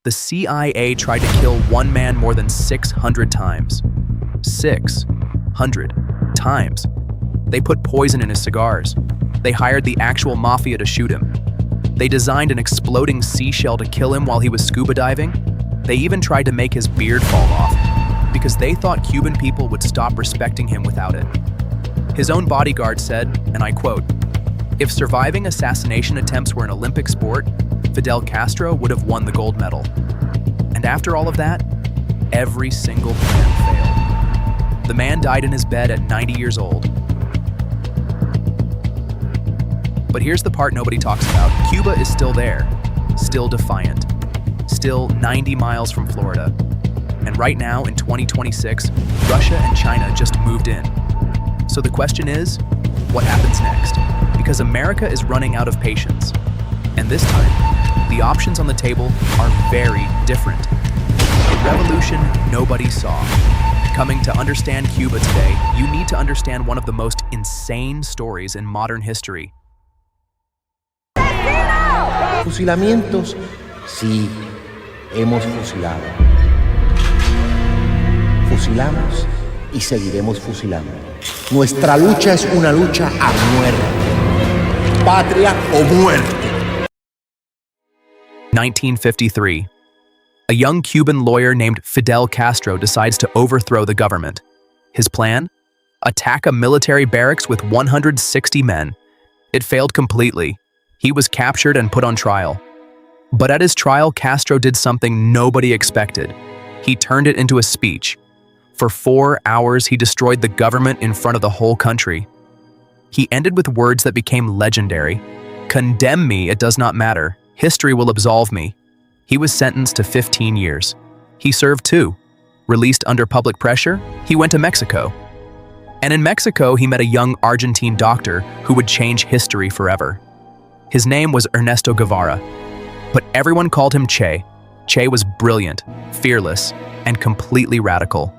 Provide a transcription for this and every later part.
The CIA tried to kill one man more than 600 times. 600 times. They put poison in his cigars. They hired the actual mafia to shoot him. They designed an exploding seashell to kill him while he was scuba diving. They even tried to make his beard fall off because they thought Cuban people would stop respecting him without it. His own bodyguard said, and I quote, "If surviving assassination attempts were an Olympic sport, Fidel Castro would have won the gold medal." And after all of that, every single plan failed. The man died in his bed at 90 years old. But here's the part nobody talks about. Cuba is still there, still defiant, still 90 miles from Florida. And right now, in 2026, Russia and China just moved in. So the question is, what happens next? Because America is running out of patience. And this time, the options on the table are very different. A revolution nobody saw. Coming to understand Cuba today, you need to understand one of the most insane stories in modern history. Fusilamientos, sí, hemos fusilado. Fusilamos y seguiremos fusilando. Nuestra lucha es una lucha a muerte. Patria o muerte. 1953. A young Cuban lawyer named Fidel Castro decides to overthrow the government. His plan? Attack a military barracks with 160 men. It failed completely. He was captured and put on trial. But at his trial, Castro did something nobody expected. He turned it into a speech. For 4 hours, he destroyed the government in front of the whole country. He ended with words that became legendary. "Condemn me, it does not matter. History will absolve me." He was sentenced to 15 years. He served 2. Released under public pressure, he went to Mexico. And in Mexico, he met a young Argentine doctor who would change history forever. His name was Ernesto Guevara, but everyone called him Che. Che was brilliant, fearless, and completely radical.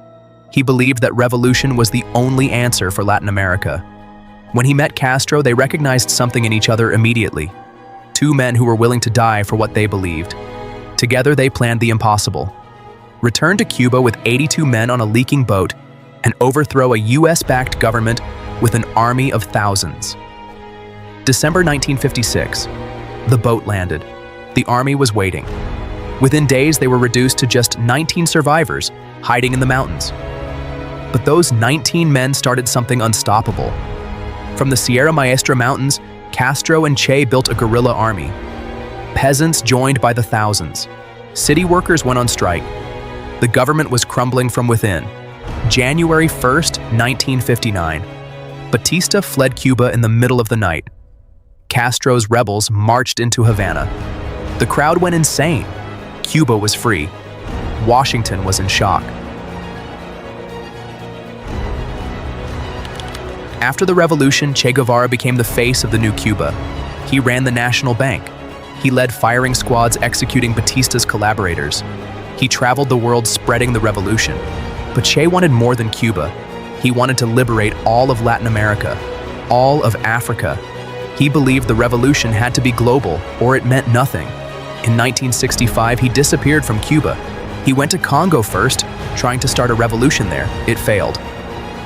He believed that revolution was the only answer for Latin America. When he met Castro, they recognized something in each other immediately. 2 men who were willing to die for what they believed. Together, they planned the impossible. Return to Cuba with 82 men on a leaking boat and overthrow a US-backed government with an army of thousands. December 1956. The boat landed. The army was waiting. Within days, they were reduced to just 19 survivors, hiding in the mountains. But those 19 men started something unstoppable. From the Sierra Maestra Mountains, Castro and Che built a guerrilla army. Peasants joined by the thousands. City workers went on strike. The government was crumbling from within. January 1st, 1959. Batista fled Cuba in the middle of the night. Castro's rebels marched into Havana. The crowd went insane. Cuba was free. Washington was in shock. After the revolution, Che Guevara became the face of the new Cuba. He ran the National Bank. He led firing squads executing Batista's collaborators. He traveled the world spreading the revolution. But Che wanted more than Cuba. He wanted to liberate all of Latin America, all of Africa. He believed the revolution had to be global, or it meant nothing. In 1965, he disappeared from Cuba. He went to Congo first, trying to start a revolution there. It failed.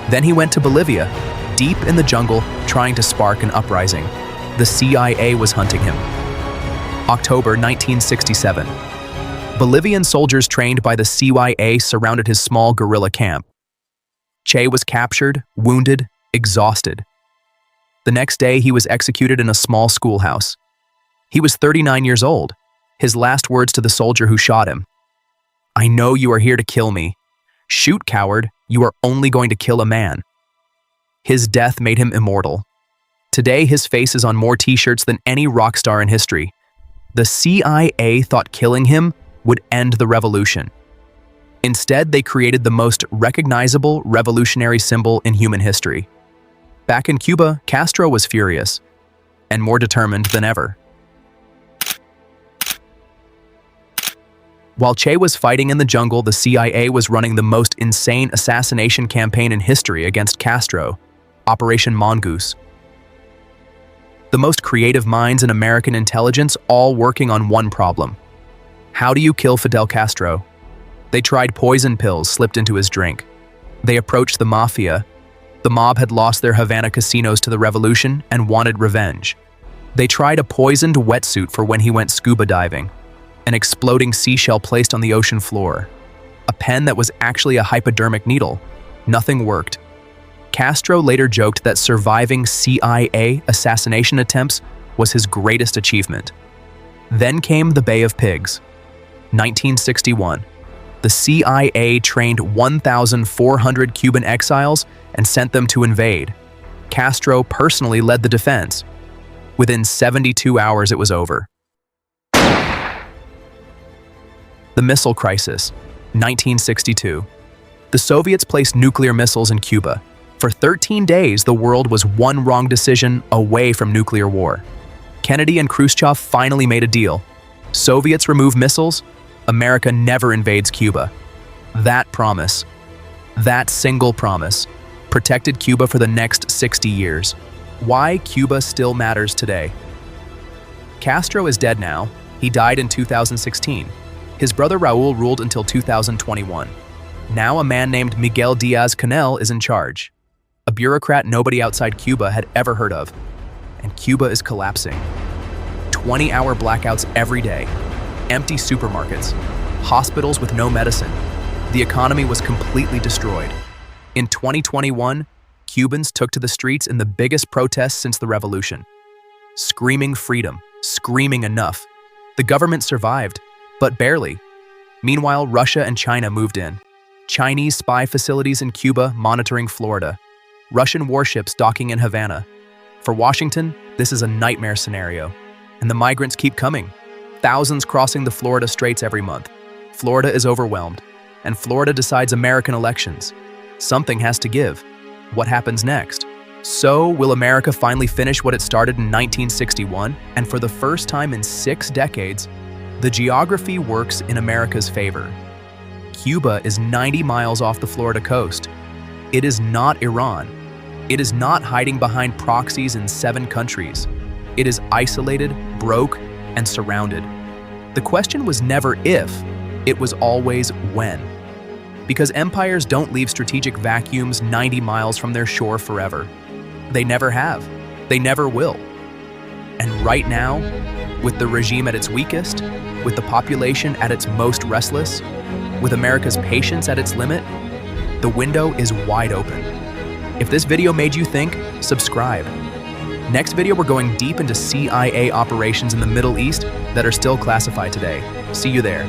Then he went to Bolivia, deep in the jungle, trying to spark an uprising. The CIA was hunting him. October 1967. Bolivian soldiers trained by the CIA surrounded his small guerrilla camp. Che was captured, wounded, exhausted. The next day, he was executed in a small schoolhouse. He was 39 years old. His last words to the soldier who shot him: "I know you are here to kill me. Shoot, coward, you are only going to kill a man." His death made him immortal. Today, his face is on more t-shirts than any rock star in history. The CIA thought killing him would end the revolution. Instead, they created the most recognizable revolutionary symbol in human history. Back in Cuba, Castro was furious and more determined than ever. While Che was fighting in the jungle, the CIA was running the most insane assassination campaign in history against Castro, Operation Mongoose. The most creative minds in American intelligence all working on one problem: How do you kill Fidel Castro? They tried poison pills slipped into his drink. They approached the mafia. The mob had lost their Havana casinos to the revolution and wanted revenge. They tried a poisoned wetsuit for when he went scuba diving, an exploding seashell placed on the ocean floor, a pen that was actually a hypodermic needle. Nothing worked. Castro later joked that surviving CIA assassination attempts was his greatest achievement. Then came the Bay of Pigs. 1961. The CIA trained 1,400 Cuban exiles and sent them to invade. Castro personally led the defense. Within 72 hours, it was over. The Missile Crisis, 1962. The Soviets placed nuclear missiles in Cuba. For 13 days, the world was one wrong decision away from nuclear war. Kennedy and Khrushchev finally made a deal. Soviets remove missiles, America never invades Cuba. That promise, that single promise, protected Cuba for the next 60 years. Why Cuba still matters today. Castro is dead now. He died in 2016. His brother Raul ruled until 2021. Now a man named Miguel Diaz-Canel is in charge. A bureaucrat nobody outside Cuba had ever heard of. And Cuba is collapsing. 20-hour blackouts every day. Empty supermarkets. Hospitals with no medicine. The economy was completely destroyed. In 2021, Cubans took to the streets in the biggest protests since the revolution. Screaming freedom, screaming enough. The government survived, but barely. Meanwhile, Russia and China moved in. Chinese spy facilities in Cuba monitoring Florida. Russian warships docking in Havana. For Washington, this is a nightmare scenario. And the migrants keep coming. Thousands crossing the Florida Straits every month. Florida is overwhelmed. And Florida decides American elections. Something has to give. What happens next? So, will America finally finish what it started in 1961? And for the first time in 6 decades, the geography works in America's favor. Cuba is 90 miles off the Florida coast. It is not Iran. It is not hiding behind proxies in 7 countries. It is isolated, broke, and surrounded. The question was never if, it was always when. Because empires don't leave strategic vacuums 90 miles from their shore forever. They never have. They never will. And right now, with the regime at its weakest, with the population at its most restless, with America's patience at its limit, the window is wide open. If this video made you think, subscribe. Next video, we're going deep into CIA operations in the Middle East that are still classified today. See you there.